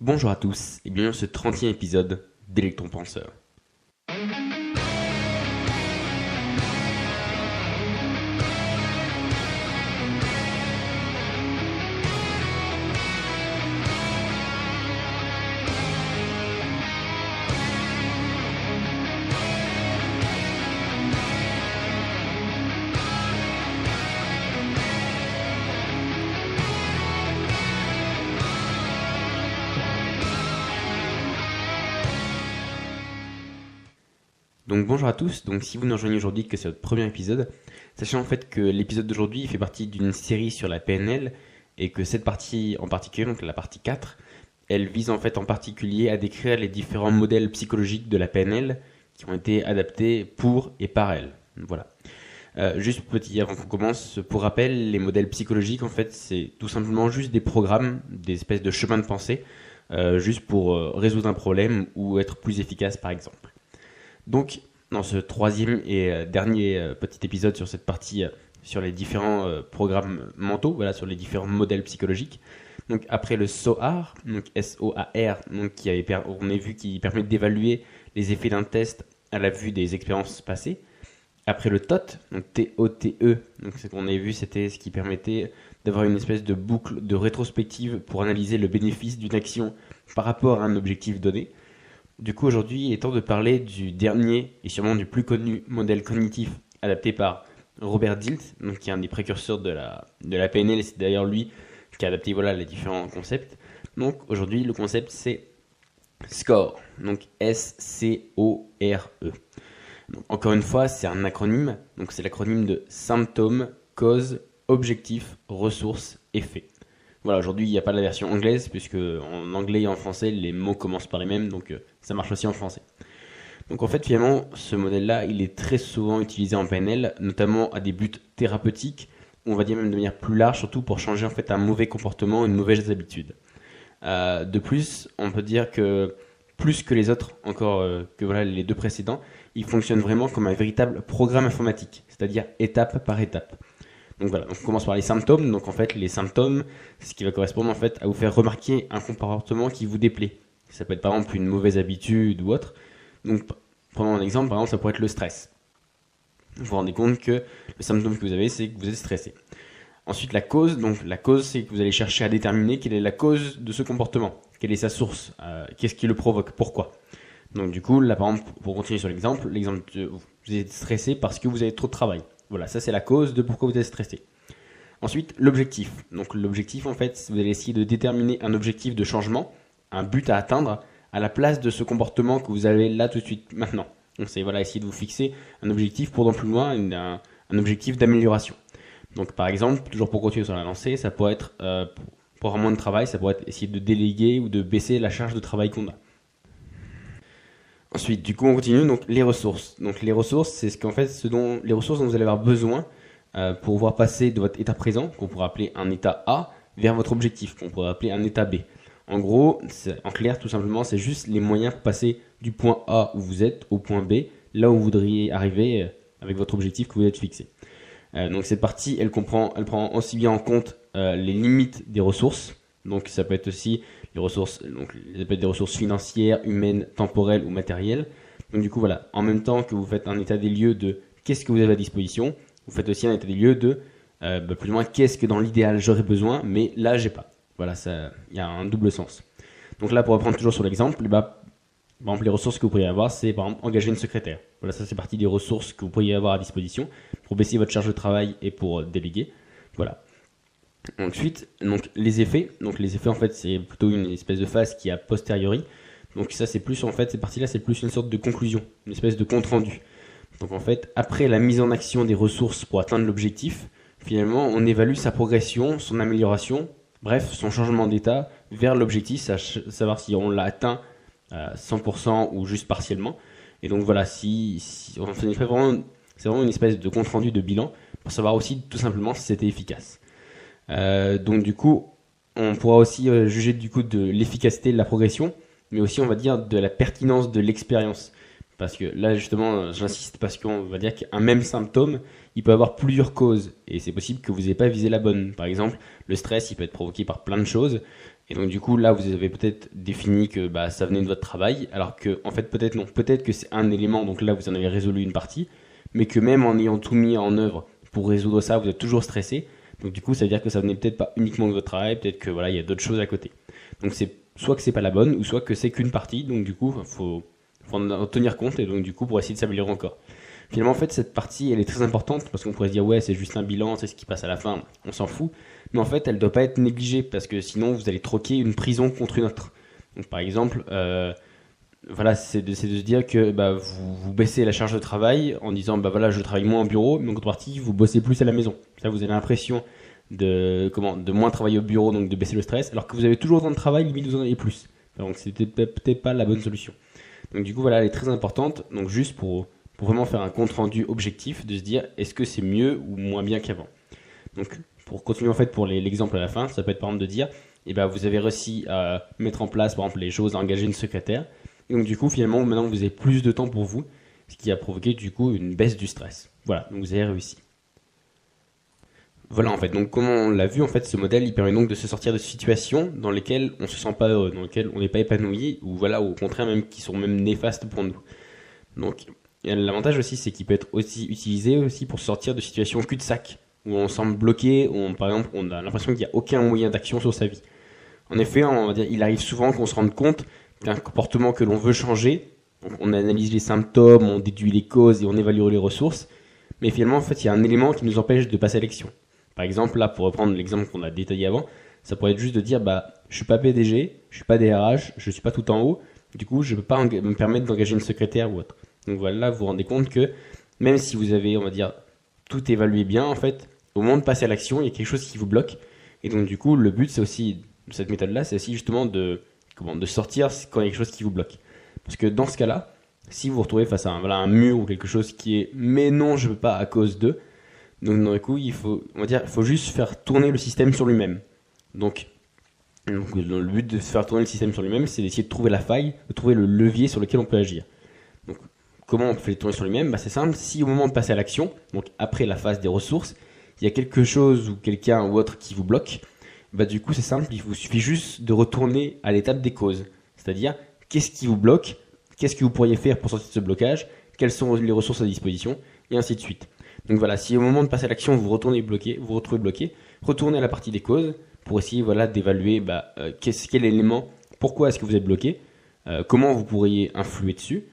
Bonjour à tous et bienvenue dans ce 30e épisode d'Electron Penseur. Donc bonjour à tous, donc si vous nous rejoignez aujourd'hui que c'est votre premier épisode, sachez en fait que l'épisode d'aujourd'hui fait partie d'une série sur la PNL et que cette partie en particulier, donc la partie 4, elle vise en fait en particulier à décrire les différents modèles psychologiques de la PNL qui ont été adaptés pour et par elle. Voilà. Juste petit avant qu'on commence, pour rappel, les modèles psychologiques en fait c'est tout simplement juste des programmes, des espèces de chemins de pensée, juste pour résoudre un problème ou être plus efficace par exemple. Donc, dans ce troisième et dernier petit épisode sur cette partie sur les différents programmes mentaux, voilà, sur les différents modèles psychologiques. Donc, après le SOAR, donc S-O-A-R, donc on a vu qui permet d'évaluer les effets d'un test à la vue des expériences passées. Après le TOT, donc T-O-T-E, donc ce qu'on a vu, c'était ce qui permettait d'avoir une espèce de boucle de rétrospective pour analyser le bénéfice d'une action par rapport à un objectif donné. Du coup, aujourd'hui, il est temps de parler du dernier et sûrement du plus connu modèle cognitif adapté par Robert Dilts, donc qui est un des précurseurs de la PNL, et c'est d'ailleurs lui qui a adapté les différents concepts. Donc aujourd'hui, le concept c'est SCORE, donc S-C-O-R-E. Donc, encore une fois, c'est un acronyme, donc c'est l'acronyme de symptômes, cause, objectif, ressources, effet. Voilà, aujourd'hui il n'y a pas la version anglaise, puisque en anglais et en français les mots commencent par les mêmes, donc ça marche aussi en français. Donc en fait finalement ce modèle-là il est très souvent utilisé en PNL, notamment à des buts thérapeutiques, ou on va dire même de manière plus large, surtout pour changer en fait un mauvais comportement, une mauvaise habitude. De plus, on peut dire que plus que les autres, encore que les deux précédents, il fonctionne vraiment comme un véritable programme informatique, c'est-à-dire étape par étape. Donc voilà, donc on commence par les symptômes. Donc en fait, les symptômes, c'est ce qui va correspondre en fait à vous faire remarquer un comportement qui vous déplaît. Ça peut être par exemple une mauvaise habitude ou autre. Donc prenons un exemple, par exemple, ça pourrait être le stress. Vous vous rendez compte que le symptôme que vous avez, c'est que vous êtes stressé. Ensuite, la cause. Donc la cause, c'est que vous allez chercher à déterminer quelle est la cause de ce comportement, quelle est sa source, qu'est-ce qui le provoque, pourquoi. Donc du coup, là par exemple, pour continuer sur l'exemple vous êtes stressé parce que vous avez trop de travail. Voilà, ça c'est la cause de pourquoi vous êtes stressé. Ensuite, l'objectif. Donc l'objectif, en fait, vous allez essayer de déterminer un objectif de changement, un but à atteindre, à la place de ce comportement que vous avez là tout de suite, maintenant. Donc c'est essayer de vous fixer un objectif pour dans plus loin, un objectif d'amélioration. Donc par exemple, toujours pour continuer sur la lancée, ça pourrait être, pour avoir moins de travail, ça pourrait être essayer de déléguer ou de baisser la charge de travail qu'on a. Ensuite, du coup, on continue. Donc, les ressources. Donc, les ressources, c'est les ressources dont vous allez avoir besoin pour pouvoir passer de votre état présent, qu'on pourrait appeler un état A, vers votre objectif, qu'on pourrait appeler un état B. En gros, en clair, tout simplement, c'est juste les moyens pour passer du point A où vous êtes au point B, là où vous voudriez arriver avec votre objectif que vous êtes fixé. Donc, cette partie, elle prend aussi bien en compte les limites des ressources. Donc, ça peut être aussi les ressources, donc ça peut être des ressources financières, humaines, temporelles ou matérielles. Donc du coup voilà, en même temps que vous faites un état des lieux de qu'est-ce que vous avez à disposition, vous faites aussi un état des lieux de plus ou moins qu'est-ce que dans l'idéal j'aurais besoin, mais là j'ai pas. Voilà, ça, il y a un double sens. Donc là pour reprendre toujours sur l'exemple, par exemple les ressources que vous pourriez avoir, c'est par exemple engager une secrétaire. Voilà, ça c'est partie des ressources que vous pourriez avoir à disposition pour baisser votre charge de travail et pour déléguer. Voilà. Ensuite, donc les effets. Donc les effets en fait c'est plutôt une espèce de phase qui est a posteriori. Donc ça c'est plus en fait cette partie-là c'est plus une sorte de conclusion, une espèce de compte rendu. Donc en fait après la mise en action des ressources pour atteindre l'objectif, finalement on évalue sa progression, son amélioration, bref son changement d'état vers l'objectif, savoir si on l'a atteint à 100% ou juste partiellement. Et donc voilà, si on fait vraiment, c'est vraiment une espèce de compte rendu de bilan pour savoir aussi tout simplement si c'était efficace. Donc du coup, on pourra aussi juger du coup de l'efficacité de la progression, mais aussi on va dire de la pertinence de l'expérience. Parce que là justement, j'insiste parce qu'on va dire qu'un même symptôme, il peut avoir plusieurs causes et c'est possible que vous n'ayez pas visé la bonne. Par exemple, le stress, il peut être provoqué par plein de choses Et donc du coup là vous avez peut-être défini que bah, ça venait de votre travail, alors que en fait peut-être non, peut-être que c'est un élément, donc là vous en avez résolu une partie, mais que même en ayant tout mis en œuvre pour résoudre ça, vous êtes toujours stressé. Donc du coup ça veut dire que ça venait peut-être pas uniquement de votre travail, peut-être que voilà il y a d'autres choses à côté. Donc c'est soit que c'est pas la bonne, ou soit que c'est qu'une partie, donc du coup faut en tenir compte, et donc du coup pour essayer de s'améliorer encore. Finalement, en fait, cette partie, elle est très importante parce qu'on pourrait se dire, ouais, c'est juste un bilan, c'est ce qui passe à la fin, on s'en fout. Mais en fait, elle ne doit pas être négligée parce que sinon, vous allez troquer une prison contre une autre. Donc, par exemple, voilà, c'est de se dire que bah, vous baissez la charge de travail en disant, bah voilà, je travaille moins au bureau, mais en contrepartie, vous bossez plus à la maison. Ça, vous avez l'impression de moins travailler au bureau, donc de baisser le stress, alors que vous avez toujours autant de travail, limite vous en avez plus. Donc, c'était peut-être pas la bonne solution. Donc, du coup, voilà, elle est très importante. Donc, juste pour vraiment faire un compte rendu objectif, de se dire est-ce que c'est mieux ou moins bien qu'avant. Donc pour continuer en fait pour l'exemple à la fin, ça peut être par exemple de dire ben, vous avez réussi à mettre en place par exemple les choses, à engager une secrétaire, et donc du coup finalement maintenant vous avez plus de temps pour vous, ce qui a provoqué du coup une baisse du stress. Voilà, donc vous avez réussi. Voilà en fait, donc comme on l'a vu en fait ce modèle il permet donc de se sortir de situations dans lesquelles on se sent pas heureux, dans lesquelles on n'est pas épanoui, ou voilà au contraire même qui sont même néfastes pour nous. Donc l'avantage aussi, c'est qu'il peut être aussi utilisé aussi pour sortir de situations cul-de-sac, où on semble bloqué, où par exemple on a l'impression qu'il n'y a aucun moyen d'action sur sa vie. En effet, on va dire, il arrive souvent qu'on se rende compte qu'un comportement que l'on veut changer, donc on analyse les symptômes, on déduit les causes et on évalue les ressources, mais finalement en fait il y a un élément qui nous empêche de passer à l'action. Par exemple, là pour reprendre l'exemple qu'on a détaillé avant, ça pourrait être juste de dire bah je suis pas PDG, je suis pas DRH, je suis pas tout en haut, du coup je peux pas me permettre d'engager une secrétaire ou autre. Donc voilà, là, vous vous rendez compte que même si vous avez, on va dire, tout évalué bien, en fait, au moment de passer à l'action, il y a quelque chose qui vous bloque. Et donc, du coup, le but, c'est aussi, de cette méthode-là, c'est aussi justement de sortir quand il y a quelque chose qui vous bloque. Parce que dans ce cas-là, si vous vous retrouvez face à un mur ou quelque chose qui est, mais non, je ne peux pas à cause de, donc, du coup, il faut juste faire tourner le système sur lui-même. Donc, le but de faire tourner le système sur lui-même, c'est d'essayer de trouver la faille, de trouver le levier sur lequel on peut agir. Donc, comment on fait tourner sur lui-même bah, c'est simple, si au moment de passer à l'action, donc après la phase des ressources, il y a quelque chose ou quelqu'un ou autre qui vous bloque, bah, du coup c'est simple, il vous suffit juste de retourner à l'étape des causes. C'est-à-dire, qu'est-ce qui vous bloque, qu'est-ce que vous pourriez faire pour sortir de ce blocage, quelles sont les ressources à disposition, et ainsi de suite. Donc voilà, si au moment de passer à l'action, vous retournez bloqué, vous retrouvez bloqué, retournez à la partie des causes pour essayer voilà, d'évaluer quel élément, pourquoi est-ce que vous êtes bloqué, comment vous pourriez influer dessus.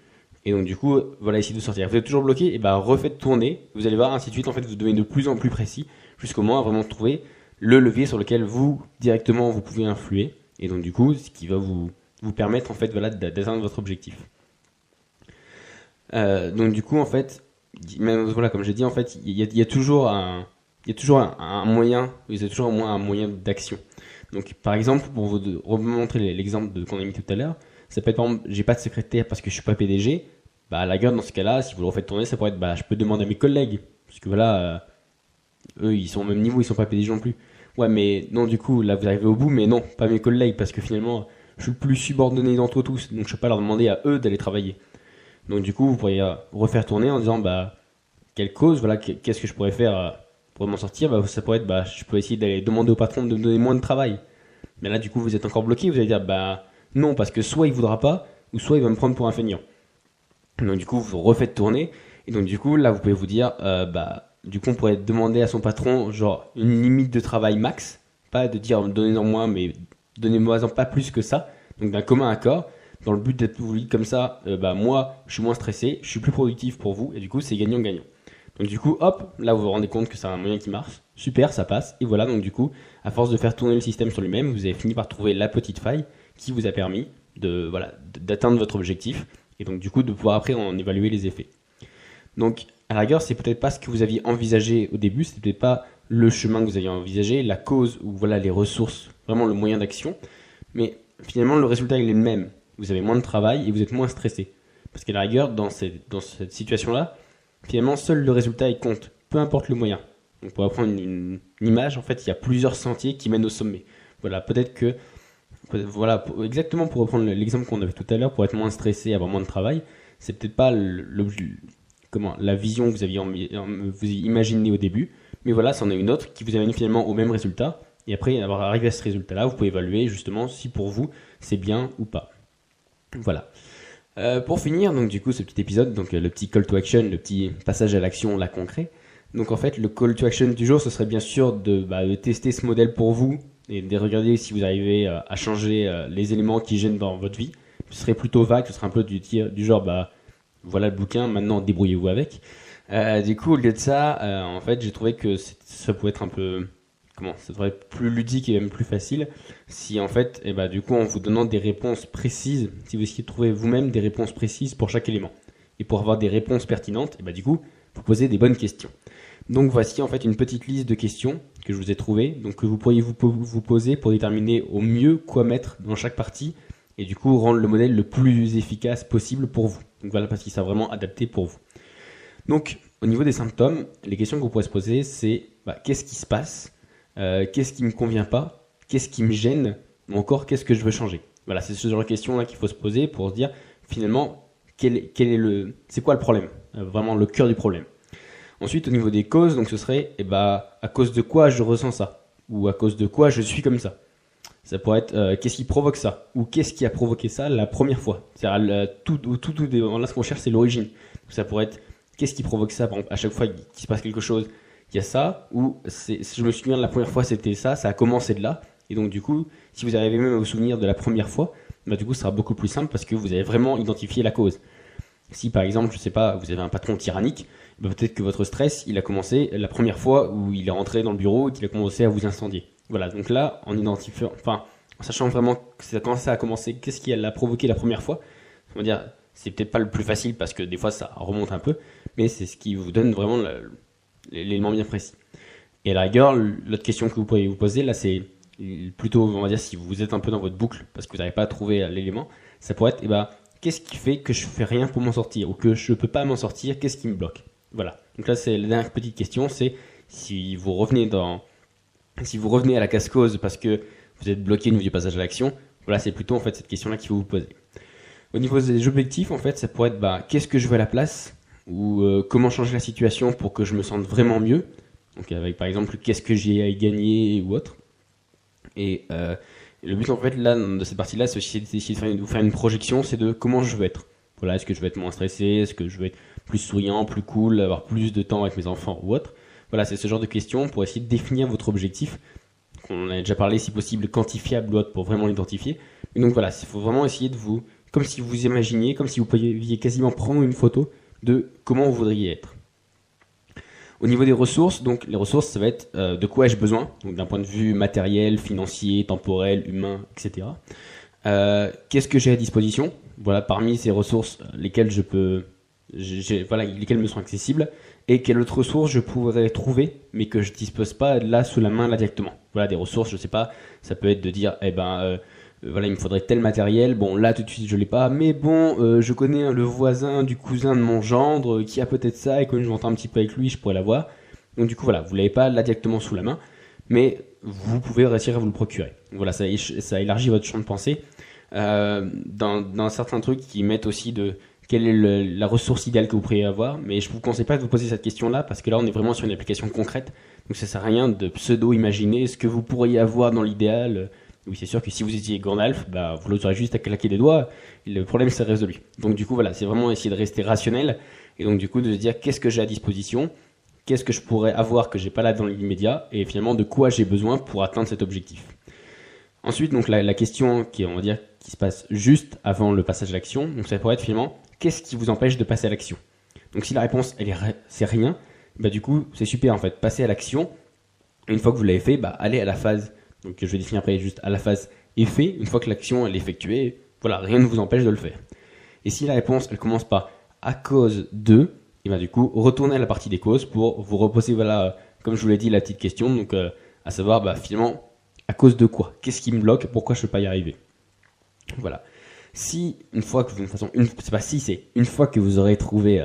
Et donc du coup, voilà, essayez de sortir. Vous êtes toujours bloqué, et bah refaites tourner, vous allez voir, ainsi de suite, en fait, vous devenez de plus en plus précis, jusqu'au moment à vraiment trouver le levier sur lequel vous, directement, vous pouvez influer. Et donc du coup, ce qui va vous permettre, en fait, voilà, d'atteindre votre objectif. Donc du coup, en fait, même, voilà, comme j'ai dit, en fait, il y a toujours un moyen, il y a toujours un moyen d'action. Donc par exemple, pour vous remontrer l'exemple qu'on a mis tout à l'heure, ça peut être par exemple, j'ai pas de secrétaire parce que je suis pas PDG. Bah à la rigueur dans ce cas-là, si vous le refaites tourner, ça pourrait être bah je peux demander à mes collègues parce que voilà, eux ils sont au même niveau, ils sont pas PDG non plus. Ouais mais non du coup là vous arrivez au bout, mais non pas mes collègues parce que finalement je suis le plus subordonné d'entre eux tous, donc je peux pas leur demander à eux d'aller travailler. Donc du coup vous pourriez refaire tourner en disant bah quelle cause, voilà qu'est-ce que je pourrais faire pour m'en sortir. Bah ça pourrait être bah je peux essayer d'aller demander au patron de me donner moins de travail. Mais là du coup vous êtes encore bloqué, vous allez dire bah non, parce que soit il voudra pas, ou soit il va me prendre pour un feignant. Donc du coup, vous refaites tourner, et donc du coup, là, vous pouvez vous dire, du coup, on pourrait demander à son patron, genre, une limite de travail max, pas de dire donnez-en moins, mais donnez-moi-en pas plus que ça, donc d'un commun accord, dans le but d'être vous dites comme ça, moi, je suis moins stressé, je suis plus productif pour vous, et du coup, c'est gagnant-gagnant. Donc du coup, hop, là, vous vous rendez compte que c'est un moyen qui marche, super, ça passe, et voilà, donc du coup, à force de faire tourner le système sur lui-même, vous avez fini par trouver la petite faille, qui vous a permis d'atteindre votre objectif et donc du coup de pouvoir après en évaluer les effets. Donc à la rigueur, c'est peut-être pas ce que vous aviez envisagé au début, c'était peut-être pas le chemin que vous aviez envisagé, la cause ou voilà les ressources, vraiment le moyen d'action, mais finalement le résultat il est le même. Vous avez moins de travail et vous êtes moins stressé. Parce qu'à la rigueur, dans cette situation-là, finalement seul le résultat il compte, peu importe le moyen. Donc pour prendre une image, en fait il y a plusieurs sentiers qui mènent au sommet. Voilà, peut-être que voilà, exactement pour reprendre l'exemple qu'on avait tout à l'heure, pour être moins stressé, avoir moins de travail, c'est peut-être pas la vision que vous aviez vous imaginé au début, mais voilà, c'en est une autre qui vous amène finalement au même résultat, Et après avoir arrivé à ce résultat-là, vous pouvez évaluer justement si pour vous c'est bien ou pas. Voilà. Pour finir, donc du coup, ce petit épisode, donc le petit call to action, le petit passage à l'action là concret. Donc en fait, le call to action du jour, ce serait bien sûr de tester ce modèle pour vous et de regarder si vous arrivez à changer les éléments qui gênent dans votre vie. Ce serait plutôt vague, ce serait un peu du genre, voilà le bouquin, maintenant débrouillez-vous avec. Du coup, au lieu de ça, en fait, j'ai trouvé que ça pouvait être un peu, ça devrait être plus ludique et même plus facile si en fait, du coup, en vous donnant des réponses précises, si vous essayez de trouver vous-même des réponses précises pour chaque élément. Et pour avoir des réponses pertinentes, du coup, vous posez des bonnes questions. Donc voici en fait une petite liste de questions que je vous ai trouvées, donc que vous pourriez vous poser pour déterminer au mieux quoi mettre dans chaque partie et du coup rendre le modèle le plus efficace possible pour vous. Donc voilà, parce qu'il sera vraiment adapté pour vous. Donc au niveau des symptômes, les questions que vous pourrez se poser, c'est qu'est-ce qui se passe, qu'est-ce qui me convient pas, qu'est-ce qui me gêne, ou encore qu'est-ce que je veux changer. Voilà, c'est ce genre de questions là qu'il faut se poser pour se dire finalement c'est quoi le problème, vraiment le cœur du problème. Ensuite, au niveau des causes, donc ce serait à cause de quoi je ressens ça, ou à cause de quoi je suis comme ça. Ça pourrait être qu'est-ce qui provoque ça, ou qu'est-ce qui a provoqué ça la première fois. C'est-à-dire là, ce qu'on cherche, c'est l'origine. Donc, ça pourrait être qu'est-ce qui provoque ça. Par exemple, à chaque fois qu'il se passe quelque chose, il y a ça, ou je me souviens de la première fois c'était ça a commencé de là. Et donc du coup, si vous arrivez même à vous souvenir de la première fois, du coup, ce sera beaucoup plus simple parce que vous avez vraiment identifié la cause. Si par exemple, je sais pas, vous avez un patron tyrannique, peut-être que votre stress, il a commencé la première fois où il est rentré dans le bureau et qu'il a commencé à vous incendier. Voilà, donc là, en sachant vraiment que quand ça a commencé, qu'est-ce qui l'a provoqué la première fois, on va dire, c'est peut-être pas le plus facile parce que des fois ça remonte un peu, mais c'est ce qui vous donne vraiment l'élément bien précis. Et à la rigueur, l'autre question que vous pourriez vous poser, là, c'est plutôt, on va dire, si vous êtes un peu dans votre boucle parce que vous n'arrivez pas à trouver l'élément, ça pourrait être, qu'est-ce qui fait que je fais rien pour m'en sortir ou que je peux pas m'en sortir, qu'est-ce qui me bloque? Voilà. Donc là, c'est la dernière petite question, c'est si vous revenez à la casse-cause parce que vous êtes bloqué au niveau du passage à l'action, voilà, c'est plutôt en fait cette question-là qu'il faut vous poser. Au niveau des objectifs, en fait, ça pourrait être qu'est-ce que je veux à la place ou comment changer la situation pour que je me sente vraiment mieux. Donc avec par exemple qu'est-ce que j'ai à y gagner ou autre. Et le but en fait là de cette partie-là, c'est d'essayer de vous faire une projection, c'est de comment je veux être. Voilà, est-ce que je vais être moins stressé, est-ce que je vais être plus souriant, plus cool, avoir plus de temps avec mes enfants ou autre. Voilà, c'est ce genre de questions pour essayer de définir votre objectif. On en a déjà parlé, si possible, quantifiable ou autre pour vraiment l'identifier. Et donc voilà, il faut vraiment essayer de comme si vous imaginiez, comme si vous pouviez quasiment prendre une photo de comment vous voudriez être. Au niveau des ressources, donc les ressources, ça va être de quoi ai-je besoin, donc d'un point de vue matériel, financier, temporel, humain, etc. Qu'est-ce que j'ai à disposition? Voilà, parmi ces ressources, lesquelles lesquelles me sont accessibles, et quelles autres ressources je pourrais trouver, mais que je dispose pas là sous la main là directement. Voilà, des ressources, je sais pas, ça peut être de dire, voilà, il me faudrait tel matériel, bon là tout de suite je l'ai pas, mais bon, je connais le voisin du cousin de mon gendre qui a peut-être ça, et comme je m'entends un petit peu avec lui, je pourrais l'avoir. Donc du coup voilà, vous l'avez pas là directement sous la main, mais vous pouvez réussir à vous le procurer. Voilà, ça élargit votre champ de pensée. Dans certains trucs qui mettent aussi quelle est la ressource idéale que vous pourriez avoir, mais je vous conseille pas de vous poser cette question-là parce que là on est vraiment sur une application concrète, donc ça sert à rien de pseudo-imaginer ce que vous pourriez avoir dans l'idéal. Oui, c'est sûr que si vous étiez Gandalf, vous aurez juste à claquer des doigts, le problème serait résolu. Donc du coup voilà, c'est vraiment essayer de rester rationnel et donc du coup de se dire qu'est-ce que j'ai à disposition, qu'est-ce que je pourrais avoir que j'ai pas là dans l'immédiat et finalement de quoi j'ai besoin pour atteindre cet objectif. Ensuite, donc la question qui se passe juste avant le passage à l'action, donc ça pourrait être finalement qu'est-ce qui vous empêche de passer à l'action. Donc si la réponse c'est rien, du coup c'est super en fait, passer à l'action. Et une fois que vous l'avez fait, allez à la phase. Donc je vais définir après juste à la phase effet. Une fois que l'action elle est effectuée, voilà, rien ne vous empêche de le faire. Et si la réponse elle commence par à cause de, et du coup retournez à la partie des causes pour vous reposer voilà, comme je vous l'ai dit la petite question, donc à savoir finalement à cause de quoi? Qu'est-ce qui me bloque? Pourquoi je ne peux pas y arriver? Voilà. Si une fois que une fois que vous aurez trouvé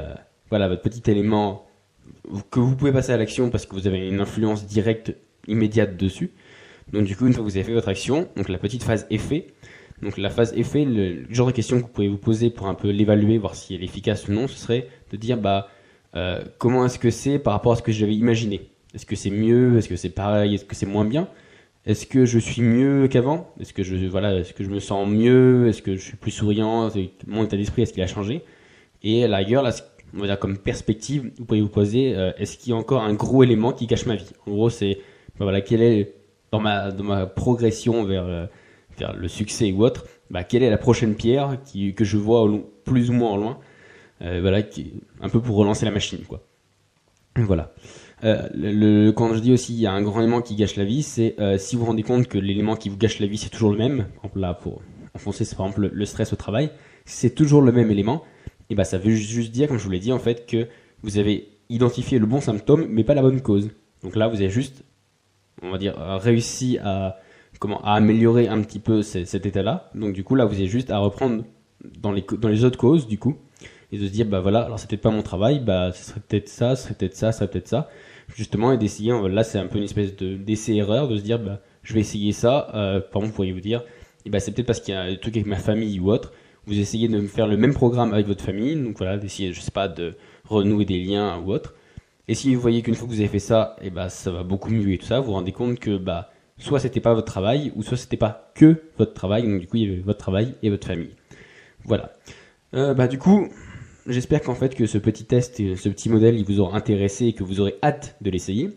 votre petit élément que vous pouvez passer à l'action parce que vous avez une influence directe immédiate dessus. Donc du coup, une fois que vous avez fait votre action, donc la petite phase effet. Donc la phase effet, le genre de question que vous pouvez vous poser pour un peu l'évaluer, voir si elle est efficace ou non, ce serait de dire comment est-ce que c'est par rapport à ce que j'avais imaginé? Est-ce que c'est mieux? Est-ce que c'est pareil? Est-ce que c'est moins bien? Est-ce que je suis mieux qu'avant? Est-ce que est-ce que je me sens mieux? Est-ce que je suis plus souriant? Mon état d'esprit, est-ce qu'il a changé? Et à la rigueur, là, on va dire comme perspective, vous pouvez vous poser, est-ce qu'il y a encore un gros élément qui gâche ma vie? En gros, c'est, voilà, quel est, dans ma progression vers le succès ou autre, quelle est la prochaine pierre que je vois plus ou moins en loin, un peu pour relancer la machine, quoi. Voilà. Quand je dis aussi il y a un grand élément qui gâche la vie, c'est si vous vous rendez compte que l'élément qui vous gâche la vie c'est toujours le même. Par exemple, là, pour enfoncer, c'est par exemple le stress au travail. Si c'est toujours le même élément, et ça veut juste dire, comme je vous l'ai dit, en fait, que vous avez identifié le bon symptôme, mais pas la bonne cause. Donc là, vous avez juste, on va dire, réussi à améliorer un petit peu cet état-là. Donc du coup, là, vous avez juste à reprendre dans les autres causes, du coup, et de se dire, voilà, alors c'est peut-être pas mon travail, ce serait peut-être ça, ce serait peut-être ça, ce serait peut-être ça, justement, et d'essayer, là, c'est un peu une espèce d'essai-erreur, de se dire, je vais essayer ça, par exemple, pourriez vous dire, c'est peut-être parce qu'il y a un truc avec ma famille ou autre, vous essayez de faire le même programme avec votre famille, donc voilà, d'essayer, je sais pas, de renouer des liens ou autre, et si vous voyez qu'une fois que vous avez fait ça, ça va beaucoup mieux et tout ça, vous vous rendez compte que, soit c'était pas votre travail, ou soit c'était pas que votre travail, donc du coup, il y avait votre travail et votre famille. Voilà. Du coup, j'espère qu'en fait que ce petit test et ce petit modèle il vous aura intéressé et que vous aurez hâte de l'essayer.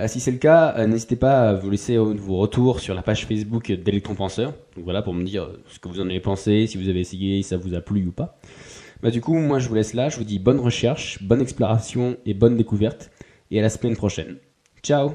Si c'est le cas, n'hésitez pas à vous laisser vos retours sur la page Facebook d'Electron Penseur. Donc voilà, pour me dire ce que vous en avez pensé, si vous avez essayé, si ça vous a plu ou pas. Du coup, moi je vous laisse là, je vous dis bonne recherche, bonne exploration et bonne découverte. Et à la semaine prochaine. Ciao!